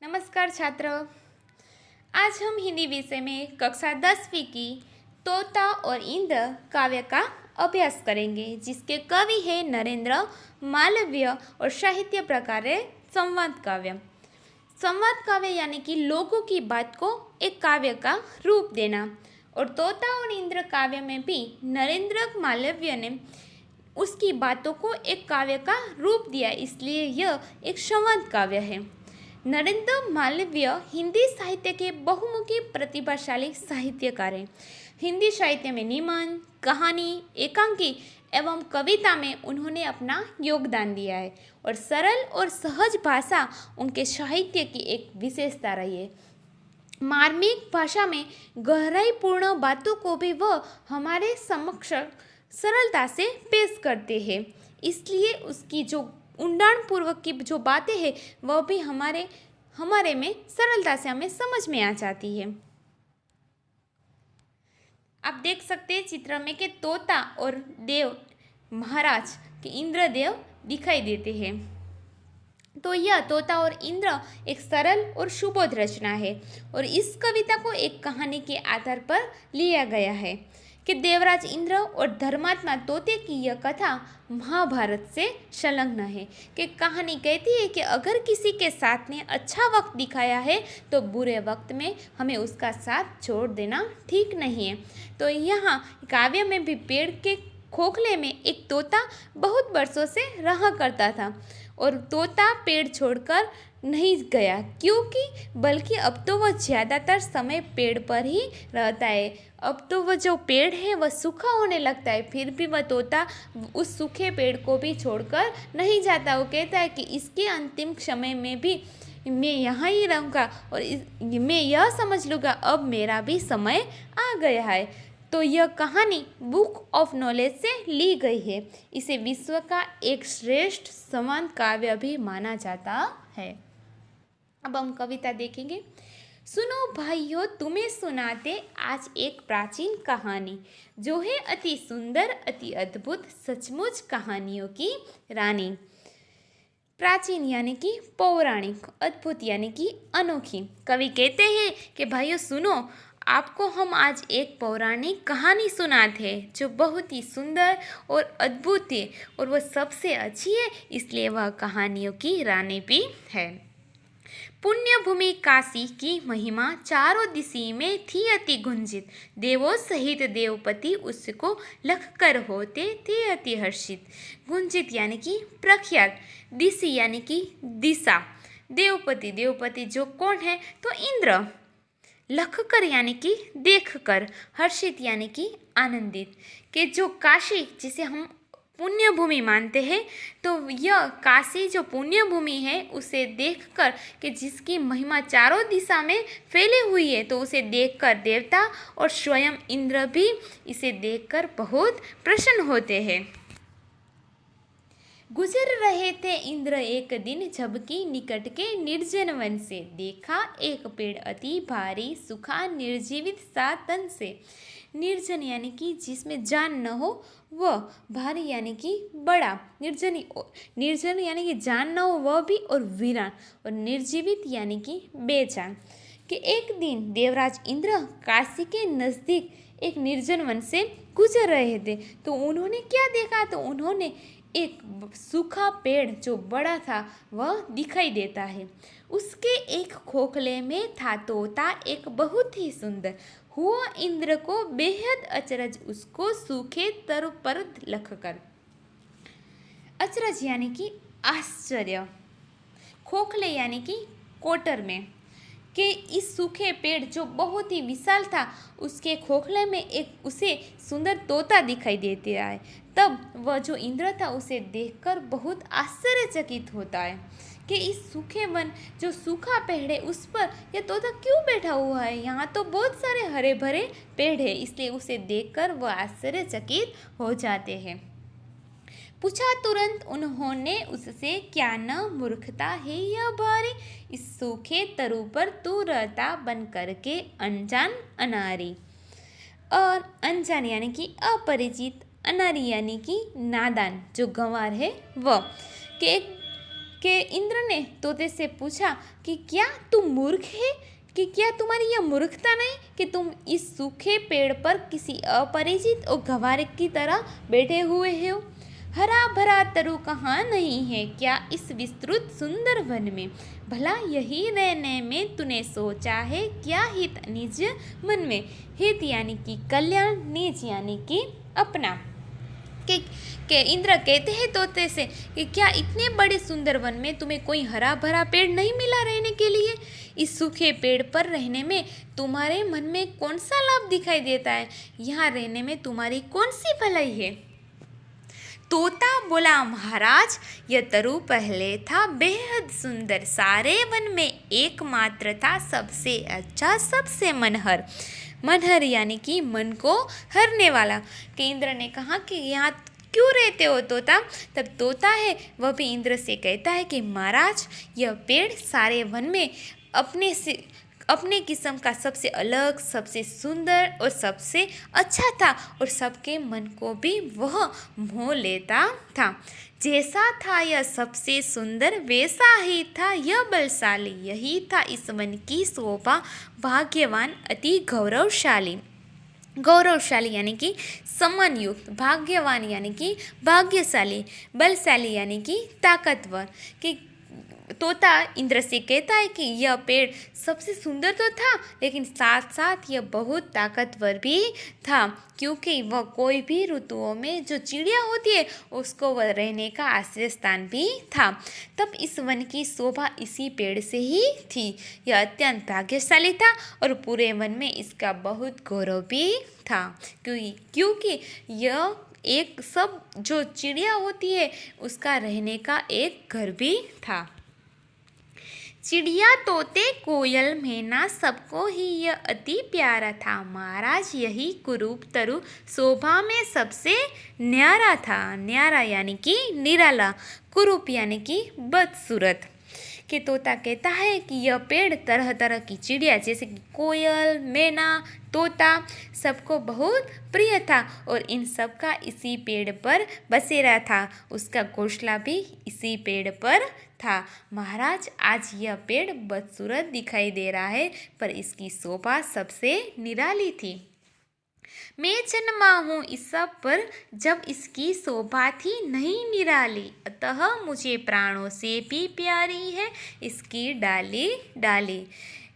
नमस्कार छात्र। आज हम हिंदी विषय में कक्षा 10वीं की तोता और इंद्र काव्य का अभ्यास करेंगे, जिसके कवि है नरेंद्र मालवीय और साहित्य प्रकार है संवाद काव्य। संवाद काव्य यानी कि लोगों की बात को एक काव्य का रूप देना। और तोता और इंद्र काव्य में भी नरेंद्र मालवीय ने उसकी बातों को एक काव्य का रूप दिया, इसलिए यह एक संवाद काव्य है। नरेंद्र मालवीय हिंदी साहित्य के बहुमुखी प्रतिभाशाली साहित्यकार हैं। हिंदी साहित्य में निबंध, कहानी, एकांकी एवं कविता में उन्होंने अपना योगदान दिया है और सरल और सहज भाषा उनके साहित्य की एक विशेषता रही है। मार्मिक भाषा में गहराईपूर्ण बातों को भी वह हमारे समक्ष सरलता से पेश करते हैं, इसलिए उसकी जो ऊंडाणपूर्वक की जो बातें हैं वह भी हमारे में सरलता से हमें समझ में आ जाती है। आप देख सकते हैं चित्र में कि तोता और देव महाराज के इंद्रदेव दिखाई देते हैं। तो यह तोता और इंद्र एक सरल और सुबोध रचना है और इस कविता को एक कहानी के आधार पर लिया गया है कि देवराज इंद्र और धर्मात्मा तोते की यह कथा महाभारत से संलग्न है। कि कहानी कहती है कि अगर किसी के साथ ने अच्छा वक्त दिखाया है तो बुरे वक्त में हमें उसका साथ छोड़ देना ठीक नहीं है। तो यहाँ काव्य में भी पेड़ के खोखले में एक तोता बहुत वर्षों से रहा करता था और तोता पेड़ छोड़कर नहीं गया, क्योंकि बल्कि अब तो वह ज़्यादातर समय पेड़ पर ही रहता है। अब तो वह जो पेड़ है वह सूखा होने लगता है, फिर भी वह तोता उस सूखे पेड़ को भी छोड़कर नहीं जाता। वो कहता है कि इसके अंतिम समय में भी मैं यहाँ ही रहूँगा और मैं यह समझ लूँगा अब मेरा भी समय आ गया है। तो यह कहानी बुक ऑफ नॉलेज से ली गई है। इसे विश्व का एक श्रेष्ठ संवाद काव्य भी माना जाता है। अब हम कविता देखेंगे। सुनो भाइयों, तुम्हें सुनाते आज एक प्राचीन कहानी, जो है अति सुंदर, अति अद्भुत, सचमुच कहानियों की रानी। प्राचीन यानी कि पौराणिक, अद्भुत यानी कि अनोखी। कवि कहते हैं कि भाइयों सुनो, आपको हम आज एक पौराणिक कहानी सुनाते हैं जो बहुत ही सुंदर और अद्भुत है और वह सबसे अच्छी है, इसलिए वह कहानियों की रानी भी है। पुण्य भूमि काशी की महिमा चारों दिशा में थी अति गुंजित। देवों सहित देवपति उसको लख कर होते थे अति हर्षित। गुंजित यानी कि प्रख्यात, दिशा यानी कि दिशा, देवपति, देवपति जो कौन है तो इंद्र, लख कर यानी कि देख कर, हर्षित यानी कि आनंदित। कि जो काशी जिसे हम पुण्य भूमि मानते हैं, तो यह काशी जो पुण्य भूमि है उसे देखकर कि जिसकी महिमा चारों दिशा में फैली हुई है, तो उसे देखकर देवता और स्वयं इंद्र भी इसे देखकर बहुत प्रसन्न होते हैं। गुजर रहे थे इंद्र एक दिन झबकी निकट के निर्जन वन से। देखा एक पेड़ अति भारी, सूखा निर्जीवित सा तन से। निर्जन यानी कि जिसमें जान न हो वह, भारी यानी कि बड़ा, निर्जन यानी कि जान न हो वह भी, और वीरान और निर्जीवित यानी कि बेजान। कि एक दिन देवराज इंद्र काशी के नज़दीक एक निर्जन वन से गुजर रहे थे, तो उन्होंने क्या देखा, तो उन्होंने एक सूखा पेड़ जो बड़ा था वह दिखाई देता है। उसके एक खोखले में था तोता एक बहुत ही सुंदर। हुआ इंद्र को बेहद अचरज उसको सूखे तरु पर लख कर। अचरज यानी कि आश्चर्य, खोखले यानी कि कोटर में, कि इस सूखे पेड़ जो बहुत ही विशाल था उसके खोखले में एक उसे सुंदर तोता दिखाई देते आए। तब वह जो इंद्र था उसे देखकर बहुत आश्चर्यचकित होता है कि इस सूखे वन जो सूखा पेड़ है उस पर यह तोता क्यों बैठा हुआ है, यहाँ तो बहुत सारे हरे भरे पेड़ है, इसलिए उसे देखकर वह आश्चर्यचकित हो जाते हैं। पूछा तुरंत उन्होंने उससे, क्या न मूर्खता है यह भारी, इस सूखे तरु पर तू रहता बन करके अनजान अनारी। और अनजान यानी कि अपरिचित, अनारी यानी कि नादान जो गंवार है वह। कि कि इंद्र ने तोते से पूछा कि क्या तुम मूर्ख है, कि क्या तुम्हारी यह मूर्खता नहीं कि तुम इस सूखे पेड़ पर किसी अपरिचित और गंवार की तरह बैठे हुए हो। हरा भरा तरु कहाँ नहीं है क्या इस विस्तृत सुंदर वन में, भला यही रहने में तूने सोचा है क्या हित निज मन में। हित यानी कि कल्याण, निज यानी कि अपना। के इंद्र कहते हैं तोते से कि क्या इतने बड़े सुंदर वन में तुम्हें कोई हरा भरा पेड़ नहीं मिला रहने के लिए। इस सूखे पेड़ पर रहने में तुम्हारे मन में कौन सा लाभ दिखाई देता है, यहाँ रहने में तुम्हारी कौन सी भलाई है। तोता बोला, महाराज यह तरु पहले था बेहद सुंदर, सारे वन में एकमात्र था सबसे अच्छा, सबसे मनहर। मनहर यानी कि मन को हरने वाला। कि इंद्र ने कहा कि यहाँ क्यों रहते हो तोता। तब तोता है वह भी इंद्र से कहता है कि महाराज यह पेड़ सारे वन में अपने किस्म का सबसे अलग, सबसे सुंदर और सबसे अच्छा था और सबके मन को भी वह मोह लेता था। जैसा था यह सबसे सुंदर वैसा ही था यह बलशाली, यही था इस वन की शोभा। भाग्यवान अति गौरवशाली। गौरवशाली यानी कि सम्मानयुक्त, भाग्यवान यानी कि भाग्यशाली, बलशाली यानी कि ताकतवर। कि तोता इंद्र से कहता है कि यह पेड़ सबसे सुंदर तो था लेकिन साथ साथ यह बहुत ताकतवर भी था, क्योंकि वह कोई भी ऋतुओं में जो चिड़िया होती है उसको वह रहने का आश्रय स्थान भी था। तब इस वन की शोभा इसी पेड़ से ही थी। यह अत्यंत भाग्यशाली था और पूरे वन में इसका बहुत गौरव भी था, क्योंकि यह एक सब जो चिड़िया होती है उसका रहने का एक घर भी था। चिड़िया, तोते, कोयल, मैना सबको ही यह अति प्यारा था। महाराज यही कुरूप तरु शोभा में सबसे न्यारा था। न्यारा यानी कि निराला, कुरूप यानी कि बदसूरत। कि तोता कहता है कि यह पेड़ तरह तरह की चिड़िया जैसे कि कोयल, मैना, तोता सबको बहुत प्रिय था और इन सब का इसी पेड़ पर बसेरा था। उसका घोंसला भी इसी पेड़ पर था। महाराज आज यह पेड़ बदसूरत दिखाई दे रहा है पर इसकी शोभा सबसे निराली थी। मैं जन्मा हूँ इस सब पर जब इसकी शोभा थी नहीं निराली, अतः मुझे प्राणों से भी प्यारी है इसकी डाली डाली।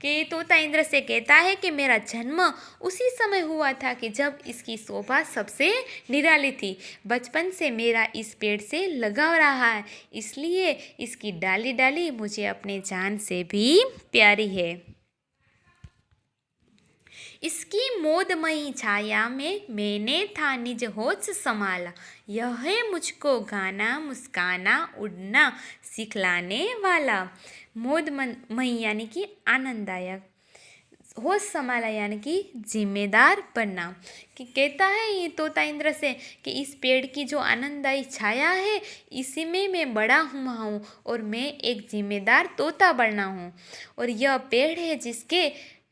कि तोता इंद्र से कहता है कि मेरा जन्म उसी समय हुआ था कि जब इसकी शोभा सबसे निराली थी। बचपन से मेरा इस पेड़ से लगाव रहा है, इसलिए इसकी डाली डाली मुझे अपने जान से भी प्यारी है। इसकी मोदमयी छाया में मैंने था निज होश संभाला, यह है मुझको गाना, मुस्काना, उड़ना सिखलाने वाला। मोदमयी यानी कि आनंददायक, होश संभाला यानी कि जिम्मेदार बनना। कि कहता है ये तोता इंद्र से कि इस पेड़ की जो आनंददायी छाया है इसी में मैं बड़ा हुआ हूँ और मैं एक जिम्मेदार तोता बनना हूँ। और यह पेड़ है जिसके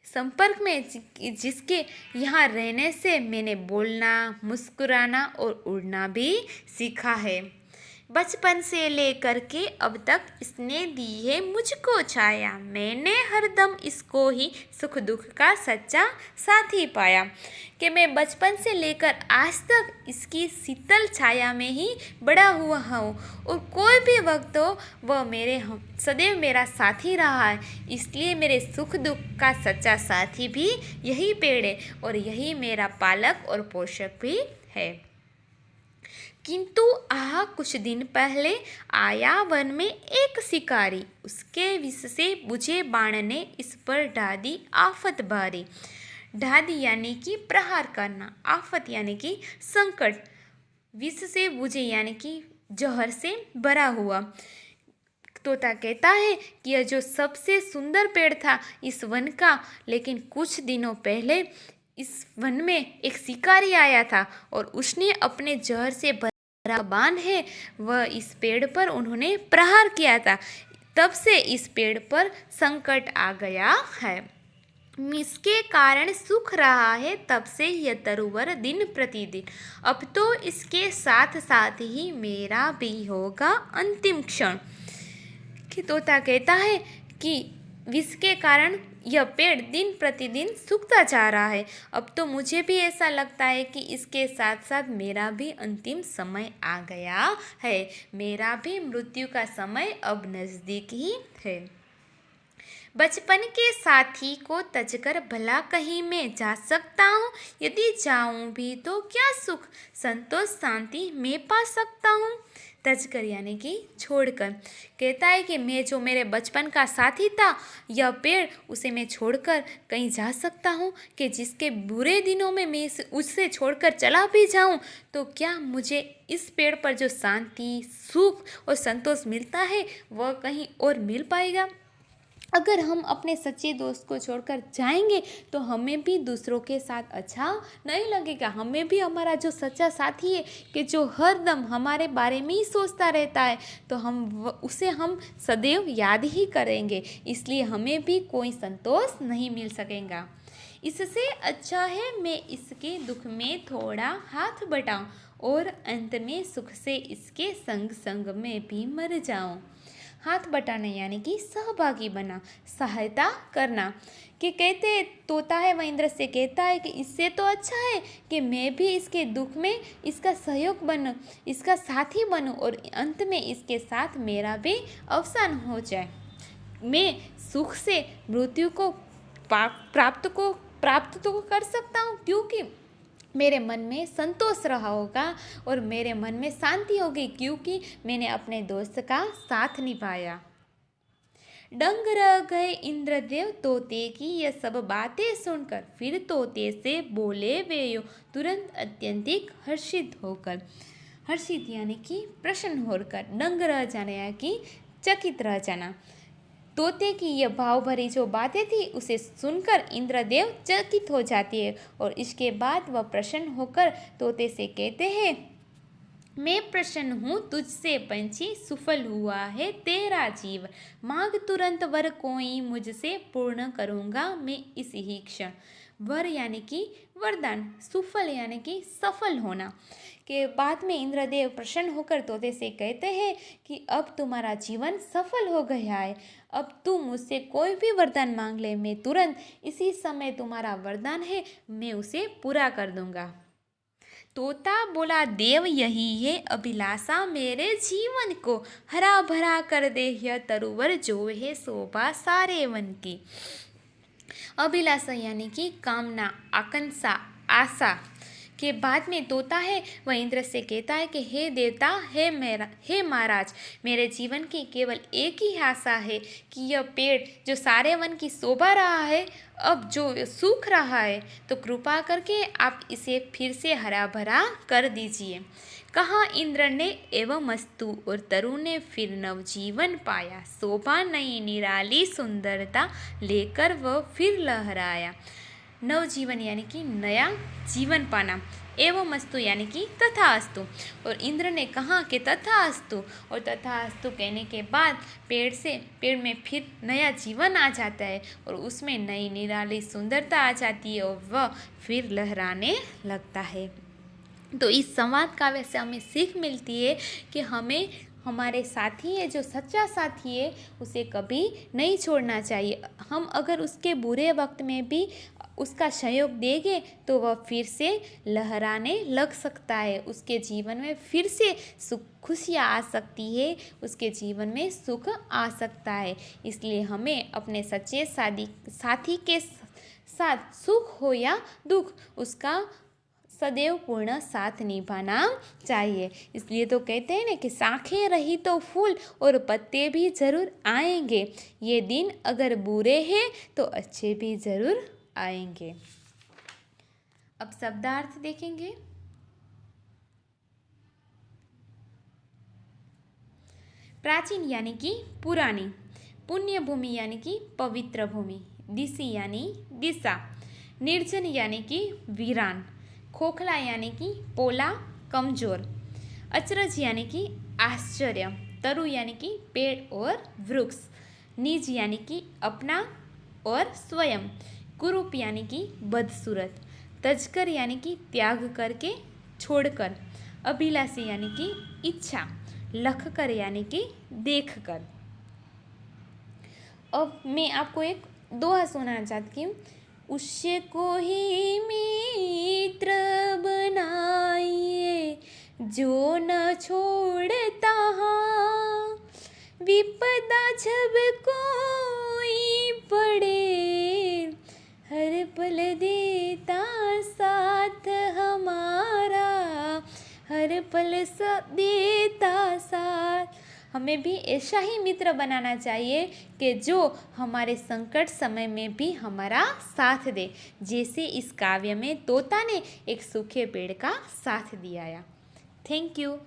संपर्क में, जिसके यहाँ रहने से मैंने बोलना, मुस्कुराना और उड़ना भी सीखा है। बचपन से लेकर के अब तक इसने दी है मुझको छाया, मैंने हरदम इसको ही सुख दुख का सच्चा साथी पाया। कि मैं बचपन से लेकर आज तक इसकी शीतल छाया में ही बड़ा हुआ हूँ और कोई भी वक्त हो वह मेरे सदैव मेरा साथी रहा है, इसलिए मेरे सुख दुख का सच्चा साथी भी यही पेड़ है और यही मेरा पालक और पोषक भी है। किंतु कुछ दिन पहले आया वन में एक शिकारी, उसके विष से बुझे बाण ने इस पर ढादी आफत भारी। ढादी यानी कि प्रहार करना, आफत यानी कि संकट, विष से बुझे यानी कि जहर से भरा हुआ। तोता कहता है कि यह जो सबसे सुंदर पेड़ था इस वन का, लेकिन कुछ दिनों पहले इस वन में एक शिकारी आया था और उसने अपने जहर से बाण है वह इस पेड़ पर उन्होंने प्रहार किया था। तब से इस पेड़ पर संकट आ गया है, इसके कारण सूख रहा है तब से यह तरुवर दिन प्रतिदिन। अब तो इसके साथ साथ ही मेरा भी होगा अंतिम क्षण। कि तोता कहता है कि विष के कारण यह पेड़ दिन प्रतिदिन सूखता जा रहा है। अब तो मुझे भी ऐसा लगता है कि इसके साथ साथ मेरा भी अंतिम समय आ गया है। मेरा भी मृत्यु का समय अब नज़दीक ही है। बचपन के साथी को तजकर भला कहीं मैं जा सकता हूँ? यदि जाऊँ भी तो क्या सुख संतोष शांति मैं पा सकता हूँ? तजकर यानी कि छोड़कर कहता है कि मैं जो मेरे बचपन का साथी था, यह पेड़, उसे मैं छोड़कर कहीं जा सकता हूँ कि जिसके बुरे दिनों में मैं उससे छोड़कर चला भी जाऊँ तो क्या मुझे इस पेड़ पर जो शांति सुख और संतोष मिलता है वह कहीं और मिल पाएगा? अगर हम अपने सच्चे दोस्त को छोड़कर जाएंगे तो हमें भी दूसरों के साथ अच्छा नहीं लगेगा। हमें भी हमारा जो सच्चा साथी है कि जो हर दम हमारे बारे में ही सोचता रहता है तो उसे हम सदैव याद ही करेंगे। इसलिए हमें भी कोई संतोष नहीं मिल सकेगा। इससे अच्छा है मैं इसके दुख में थोड़ा हाथ बटाऊं और अंत में सुख से इसके संग संग में भी मर जाऊं। हाथ बटाना यानी कि सहभागी बना, सहायता करना। कि कहते तोता है वह इंद्र से कहता है कि इससे तो अच्छा है कि मैं भी इसके दुख में इसका सहयोग बनूं, इसका साथी बनूं और अंत में इसके साथ मेरा भी अवसान हो जाए। मैं सुख से मृत्यु को प्राप्त तो कर सकता हूँ क्योंकि मेरे मन में संतोष रहा होगा और मेरे मन में शांति होगी क्योंकि मैंने अपने दोस्त का साथ निभाया। दंग रह गए इंद्रदेव तोते की यह सब बातें सुनकर। फिर तोते से बोले वे यो तुरंत अत्यंतिक हर्षित होकर। हर्षित यानी कि प्रसन्न होकर, दंग रह जाने यानी कि चकित रह जाना। तोते की यह भाव भरी जो बातें थी उसे सुनकर इंद्रदेव चकित हो जाती है और इसके बाद वह प्रसन्न होकर तोते से कहते हैं, मैं प्रसन्न हूँ तुझसे पंछी, सुफल हुआ है तेरा जीवन। मांग तुरंत वर कोई मुझसे पूर्ण करूँगा मैं इस ही क्षण। वर यानी कि वरदान, सुफल यानी कि सफल होना। के बाद में इंद्रदेव प्रसन्न होकर तोते से कहते हैं कि अब तुम्हारा जीवन सफल हो गया है। अब तू मुझसे कोई भी वरदान मांग ले, मैं तुरंत इसी समय तुम्हारा वरदान है मैं उसे पूरा कर दूंगा। तोता बोला, देव यही है अभिलाषा मेरे जीवन को, हरा भरा कर दे यह तरुवर जो है शोभा सारे वन की। अभिलाषा यानी कि कामना, आकांक्षा, आशा। के बाद में तोता है वह इंद्र से कहता है कि हे देवता, हे महाराज, मेरे जीवन की केवल एक ही आशा है कि यह पेड़ जो सारे वन की शोभा रहा है अब जो सूख रहा है तो कृपा करके आप इसे फिर से हरा भरा कर दीजिए। कहा इंद्र ने एवं अस्तु और तरु ने फिर नवजीवन पाया। शोभा नई निराली सुंदरता लेकर वह फिर लहराया। नवजीवन यानी कि नया जीवन पाना। एवं अस्तु यानी कि तथा अस्तु। और इंद्र ने कहा कि तथा अस्तु, और तथा अस्तु कहने के बाद पेड़ में फिर नया जीवन आ जाता है और उसमें नई निराली सुंदरता आ जाती है और वह फिर लहराने लगता है। तो इस संवाद काव्य से हमें सीख मिलती है कि हमें हमारे साथी है जो सच्चा साथी है उसे कभी नहीं छोड़ना चाहिए। हम अगर उसके बुरे वक्त में भी उसका सहयोग देंगे तो वह फिर से लहराने लग सकता है। उसके जीवन में फिर से सुख खुशियाँ आ सकती है, उसके जीवन में सुख आ सकता है। इसलिए हमें अपने सच्चे साथी के साथ सुख हो या दुख उसका सदैव पूर्ण साथ निभाना चाहिए। इसलिए तो कहते हैं ना कि शाखें रही तो फूल और पत्ते भी ज़रूर आएंगे, ये दिन अगर बुरे हैं तो अच्छे भी ज़रूर आएंगे। अब शब्दार्थ देखेंगे। प्राचीन यानी कि पुरानी, पुण्य भूमि यानी कि पवित्र भूमि, दिशि यानी दिशा, निर्जन यानी कि वीरान, खोखला यानी कि पोला कमजोर, अचरज यानी कि आश्चर्य, तरु यानी कि पेड़ और वृक्ष, निज यानी कि अपना और स्वयं, कुरूप यानी कि बदसूरत, तजकर यानी कि त्याग करके छोड़कर, अभिलाषी यानी कि इच्छा, लखकर यानी कि देखकर। अब मैं आपको एक दोहा सुनाना चाहती हूँ। उसको ही मित्र बनाइए जो न छोड़ता, विपदा जब कोई पड़े हर पल देता साथ हमारा, हर पल देता साथ। हमें भी ऐसा ही मित्र बनाना चाहिए कि जो हमारे संकट समय में भी हमारा साथ दे, जैसे इस काव्य में तोता ने एक सूखे पेड़ का साथ दिया। Thank you.